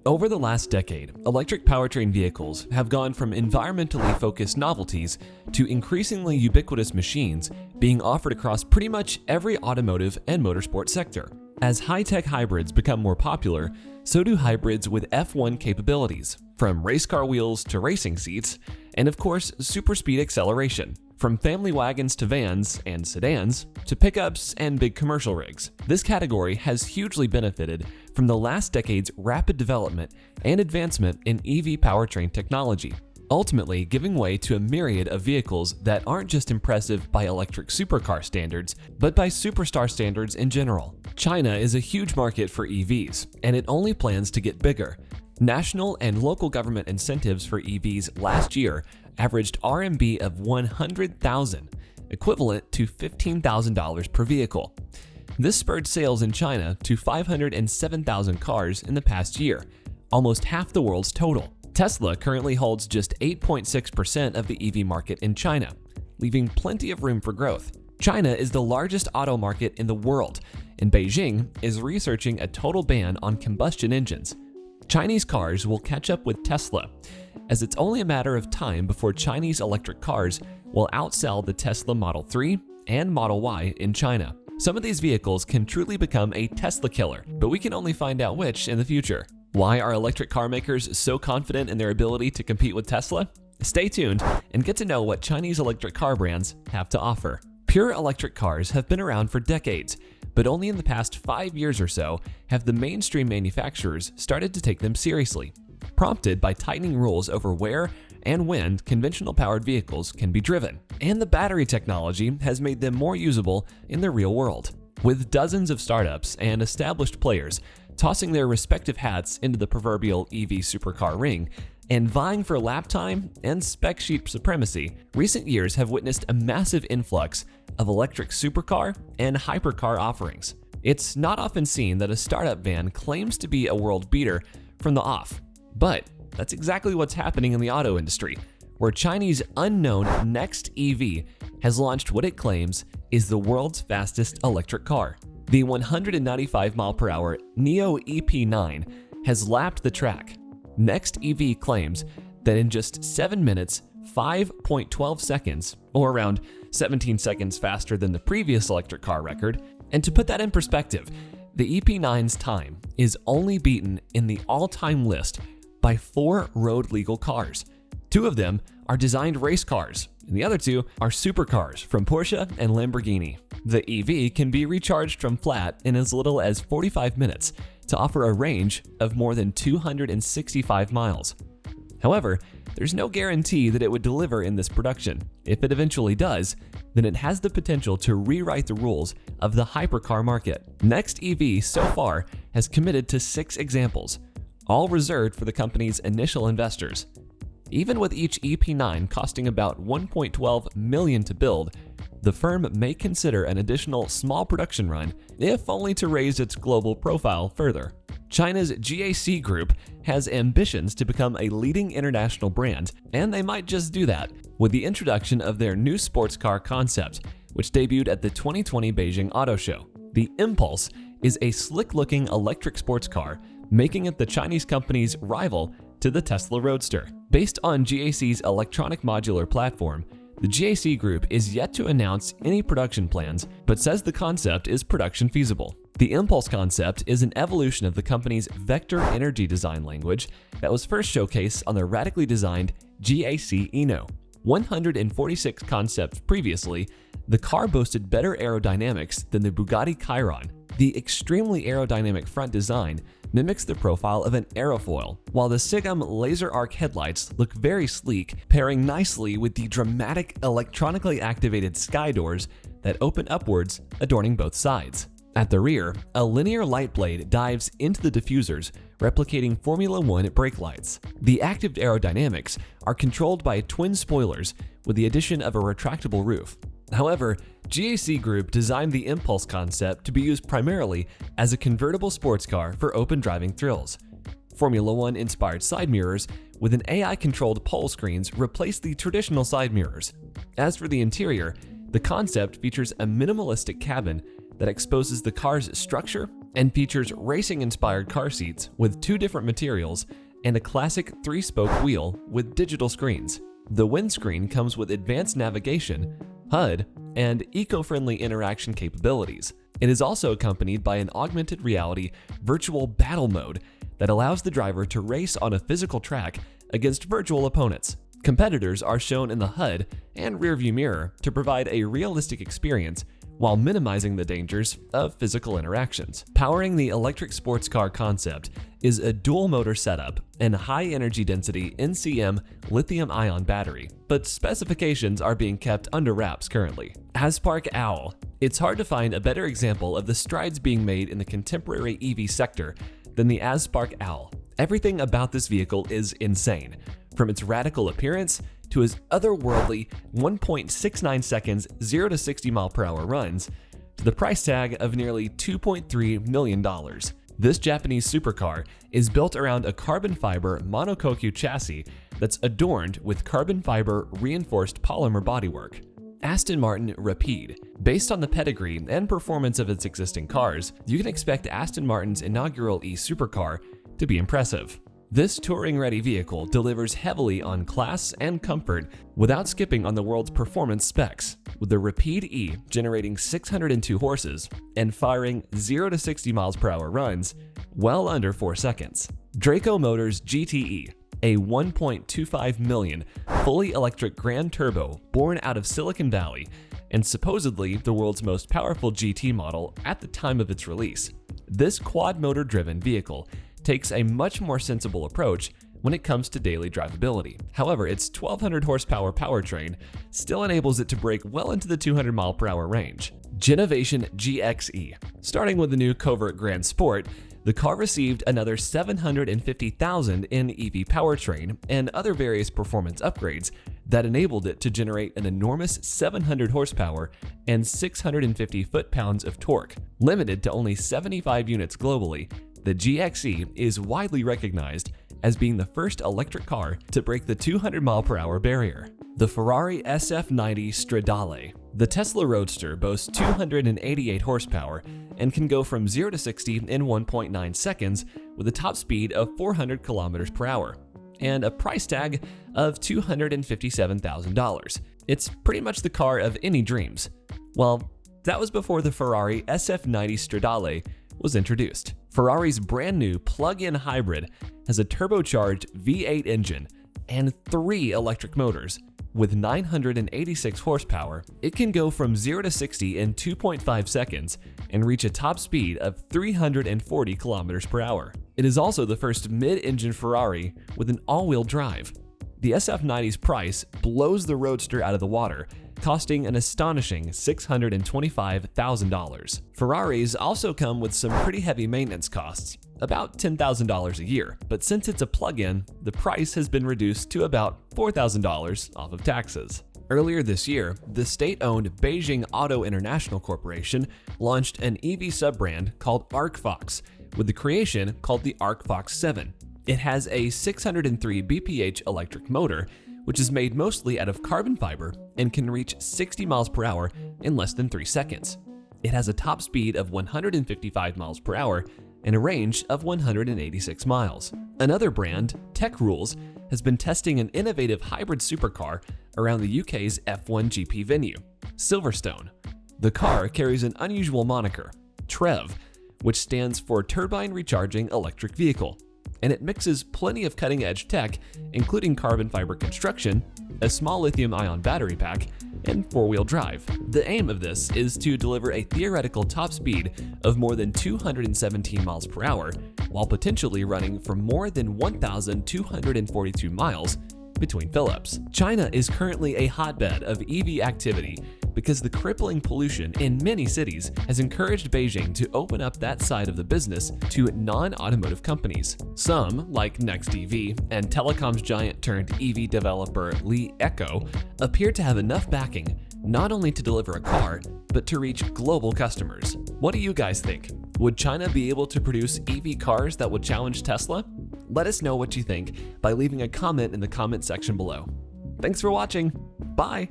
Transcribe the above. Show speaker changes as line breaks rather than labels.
Over the last decade, electric powertrain vehicles have gone from environmentally focused novelties to increasingly ubiquitous machines being offered across pretty much every automotive and motorsport sector. As high-tech hybrids become more popular, so do hybrids with F1 capabilities, from race car wheels to racing seats, and of course, super speed acceleration. From family wagons to vans and sedans, to pickups and big commercial rigs. This category has hugely benefited from the last decade's rapid development and advancement in EV powertrain technology, ultimately giving way to a myriad of vehicles that aren't just impressive by electric supercar standards, but by superstar standards in general. China is a huge market for EVs, and it only plans to get bigger. National and local government incentives for EVs last year averaged RMB of 100,000, equivalent to $15,000 per vehicle. This spurred sales in China to 507,000 cars in the past year, almost half the world's total. Tesla currently holds just 8.6% of the EV market in China, leaving plenty of room for growth. China is the largest auto market in the world, and Beijing is researching a total ban on combustion engines. Chinese cars will catch up with Tesla, as it's only a matter of time before Chinese electric cars will outsell the Tesla Model 3 and Model Y in China. Some of these vehicles can truly become a Tesla killer, but we can only find out which in the future. Why are electric car makers so confident in their ability to compete with Tesla? Stay tuned and get to know what Chinese electric car brands have to offer. Pure electric cars have been around for decades, but only in the past 5 years or so have the mainstream manufacturers started to take them seriously, prompted by tightening rules over where and when conventional powered vehicles can be driven. And the battery technology has made them more usable in the real world. With dozens of startups and established players tossing their respective hats into the proverbial EV supercar ring and vying for lap time and spec sheet supremacy, recent years have witnessed a massive influx of electric supercar and hypercar offerings. It's not often seen that a startup van claims to be a world beater from the off, but that's exactly what's happening in the auto industry, where Chinese unknown Next EV has launched what it claims is the world's fastest electric car. The 195-mile-per-hour NIO EP9 has lapped the track. Next EV claims that in just 7 minutes, 5.12 seconds, or around 17 seconds faster than the previous electric car record, and to put that in perspective, the EP9's time is only beaten in the all-time list by 4 road-legal cars. 2 of them are designed race cars, and the other 2 are supercars from Porsche and Lamborghini. The EV can be recharged from flat in as little as 45 minutes to offer a range of more than 265 miles. However, there's no guarantee that it would deliver in this production. If it eventually does, then it has the potential to rewrite the rules of the hypercar market. Next EV so far has committed to 6 examples, all reserved for the company's initial investors. Even with each EP9 costing about $1.12 million to build, the firm may consider an additional small production run, if only to raise its global profile further. China's GAC Group has ambitions to become a leading international brand, and they might just do that with the introduction of their new sports car concept, which debuted at the 2020 Beijing Auto Show. The Impulse is a slick-looking electric sports car, making it the Chinese company's rival to the Tesla Roadster. Based on GAC's electronic modular platform, the GAC Group is yet to announce any production plans, but says the concept is production feasible. The Impulse concept is an evolution of the company's vector energy design language that was first showcased on the radically designed GAC Eno. 146 concepts previously, the car boasted better aerodynamics than the Bugatti Chiron. The extremely aerodynamic front design mimics the profile of an aerofoil, while the Sigum laser arc headlights look very sleek, pairing nicely with the dramatic electronically activated sky doors that open upwards, adorning both sides. At the rear, a linear light blade dives into the diffusers, replicating Formula One brake lights. The active aerodynamics are controlled by twin spoilers with the addition of a retractable roof. However, GAC Group designed the Impulse concept to be used primarily as a convertible sports car for open driving thrills. Formula One inspired side mirrors with an AI-controlled pole screens replace the traditional side mirrors. As for the interior, the concept features a minimalistic cabin that exposes the car's structure and features racing-inspired car seats with 2 different materials and a classic 3-spoke wheel with digital screens. The windscreen comes with advanced navigation, HUD, and eco-friendly interaction capabilities. It is also accompanied by an augmented reality virtual battle mode that allows the driver to race on a physical track against virtual opponents. Competitors are shown in the HUD and rearview mirror to provide a realistic experience while minimizing the dangers of physical interactions. Powering the electric sports car concept is a dual-motor setup and high-energy density NCM lithium-ion battery, but specifications are being kept under wraps currently. ASPark Owl. It's hard to find a better example of the strides being made in the contemporary EV sector than the ASPark Owl. Everything about this vehicle is insane, from its radical appearance to his otherworldly 1.69 seconds 0 to 60 mph runs, to the price tag of nearly $2.3 million. This Japanese supercar is built around a carbon fiber monocoque chassis that's adorned with carbon fiber reinforced polymer bodywork. Aston Martin Rapide. Based on the pedigree and performance of its existing cars, you can expect Aston Martin's inaugural e-supercar to be impressive. This touring-ready vehicle delivers heavily on class and comfort without skipping on the world's performance specs, with the Rapide E generating 602 horses and firing 0 to 60 mph runs well under 4 seconds. Draco Motors GTE, a 1.25 million fully electric Grand Turbo born out of Silicon Valley and supposedly the world's most powerful GT model at the time of its release. This quad-motor-driven vehicle takes a much more sensible approach when it comes to daily drivability. However, its 1200 horsepower powertrain still enables it to break well into the 200 mph range. Genovation GXE. Starting with the new Covert Grand Sport, the car received another $750,000 in EV powertrain and other various performance upgrades that enabled it to generate an enormous 700 horsepower and 650 foot-pounds of torque. Limited to only 75 units globally, the GXE is widely recognized as being the first electric car to break the 200 mph barrier. The Ferrari SF90 Stradale. The Tesla Roadster boasts 288 horsepower and can go from 0 to 60 in 1.9 seconds with a top speed of 400 km/h and a price tag of $257,000. It's pretty much the car of any dreams. Well, that was before the Ferrari SF90 Stradale was introduced. Ferrari's brand new plug-in hybrid has a turbocharged V8 engine and 3 electric motors. With 986 horsepower, it can go from 0 to 60 in 2.5 seconds and reach a top speed of 340 km/h. It is also the first mid-engine Ferrari with an all-wheel drive. The SF90's price blows the Roadster out of the water, costing an astonishing $625,000. Ferraris also come with some pretty heavy maintenance costs, about $10,000 a year, but since it's a plug-in, the price has been reduced to about $4,000 off of taxes. Earlier this year, the state-owned Beijing Auto International Corporation launched an EV sub-brand called ArcFox, with the creation called the ArcFox 7. It has a 603 bph electric motor, which is made mostly out of carbon fiber and can reach 60 mph in less than 3 seconds. It has a top speed of 155 mph and a range of 186 miles. Another brand, Tech Rules, has been testing an innovative hybrid supercar around the UK's F1 GP venue, Silverstone. The car carries an unusual moniker, TREV, which stands for Turbine Recharging Electric Vehicle, and it mixes plenty of cutting-edge tech, including carbon fiber construction, a small lithium-ion battery pack, and four-wheel drive. The aim of this is to deliver a theoretical top speed of more than 217 mph, while potentially running for more than 1,242 miles between fill-ups. China is currently a hotbed of EV activity because the crippling pollution in many cities has encouraged Beijing to open up that side of the business to non-automotive companies. Some, like NextEV and telecoms giant turned EV developer Li Echo, appear to have enough backing not only to deliver a car, but to reach global customers. What do you guys think? Would China be able to produce EV cars that would challenge Tesla? Let us know what you think by leaving a comment in the comment section below. Thanks for watching. Bye!